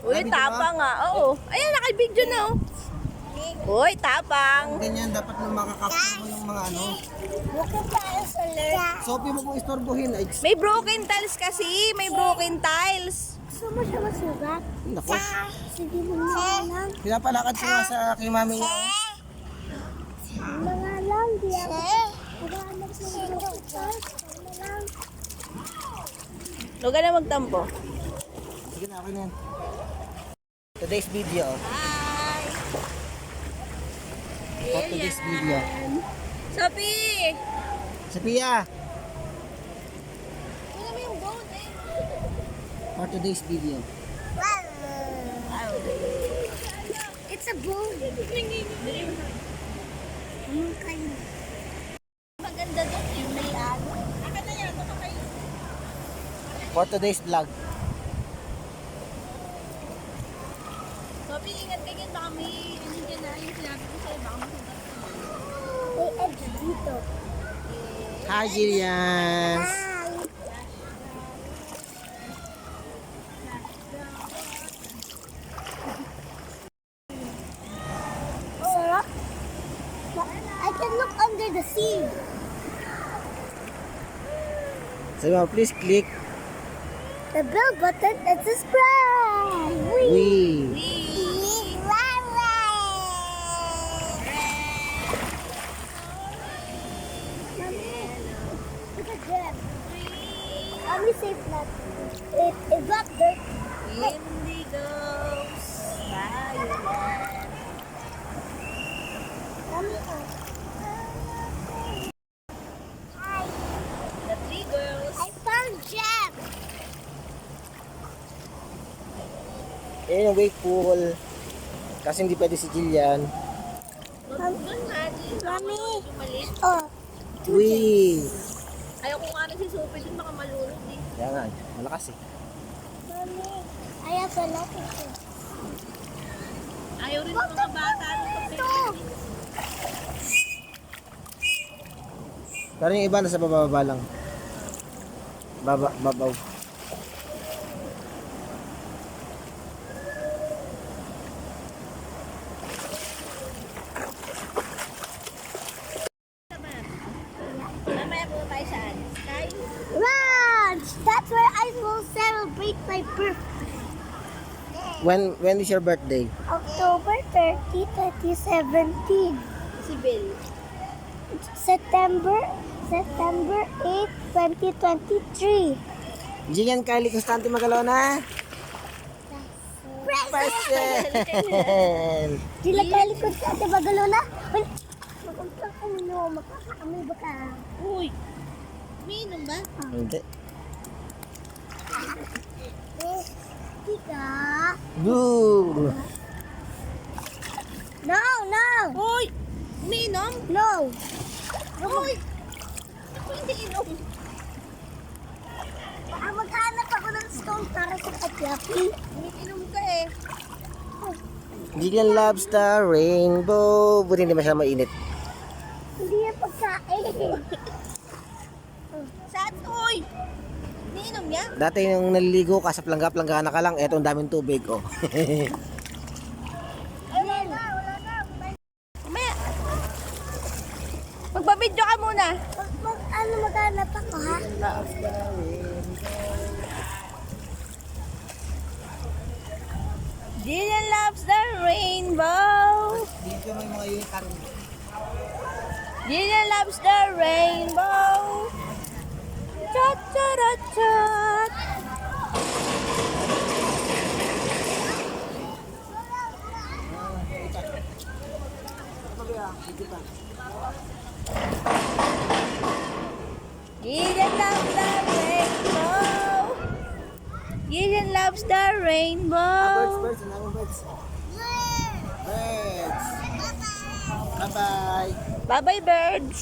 Uy, tapang nga. Oo. Ayan, naka-video na oh. Uy, tapang. Ganyan, dapat nung makakapit mo yung mga ano. Sophie, mo kung istorbohin. Ay, May broken tiles kasi. May broken tiles. Gusto mo siya masugat? naku. Sige mo lang. Pinapalakad ko nga sa kay mami niya. Mga lang, di ako. Maghanap sa mga lang. Huwag ka na magtampo. Sige na, okay na yan. Today's video. Hi! For today's video. Sophie! Sophia, Wala mo yung boat eh. for today's video. It's a bone. Maganda doon yung may ano. Akin na yan, baka kayo. For today's vlog. Sophie, ingat ka dyan. Baka may ano dyan na yung sinabi ko sa'yo. Baka masugat ka. May edge dito. Hi, Jillian. Sarap. I can look under the sea. Sabi mo, please click. The bell button and subscribe. We. Look at them. Let me say flat. It got dirt. Indigos. Violet. Mommy, The three girls. I found Jam. Ayan yung wake pool. Kasi hindi pwede si Jillian. Doon nga, Jin. Mommy. Yung maliit. Oh, We. Ayaw ko nga na si Sophie dun. Baka malulog eh. Kaya nga, malakas eh. Mommy. I have a lot of things. Ayaw rin ng mga bata. Pero yung iba nasa bababa lang. Babaw. Mamaya po tayo saan? Sky? Lunch! That's where I will celebrate my birthday. When is your birthday? October 30, 2017. Si Bill. September 8, 2023. Jillian Kylie Constante Magalona. Present! Dila kali ko sa ate Bagalona. Mag-umpang ka nyo. Makakaamoy ba ka? Uy! Umiinom ba? Hindi. Tika. Boo! No, no. Uy! Umiinom? No. Uy! Ako hindi inom. Maghanap ako ng stone para sa katyapi. Umiinom ka eh. Jillian loves the rainbow. Buti hindi masyadong mainit. Hindi yan pagkain. Saan? Uy! Umiinom niya? Dati nung naliligo ka sa plangga-planggana ka lang, eto ang daming tubig. Oh. Wala na. Mamaya. Magbabidyo ka muna. Maghanap ako ha? Jillian loves the rainbow. Dito may mga unicorn. Jillian loves the rainbow. Chat, chat, chat. Jillian loves the rainbow. Jillian loves the rainbow. Birds. Ang daming birds. Birds. Bye-bye. Bye-bye, birds.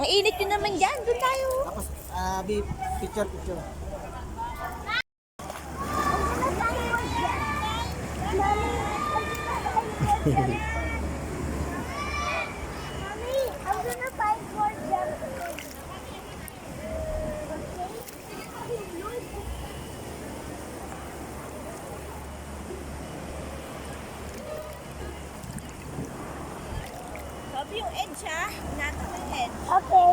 Ang init yun naman dyan. Doon tayo. Tapos, picture. Mommy, I'm gonna find more gems. edge ha. Hinata mo yung edge. Okay.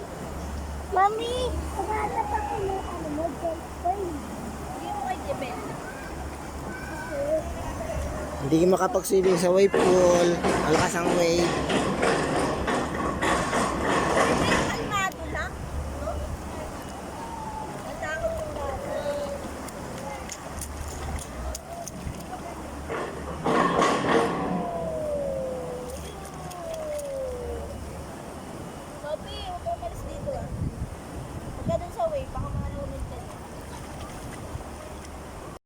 Mami, paghahanap ako ng ano mo, Jeffrey. Hindi mo kay Jebel. Hindi makapagsiling sa wave pool. Malakas ang wave.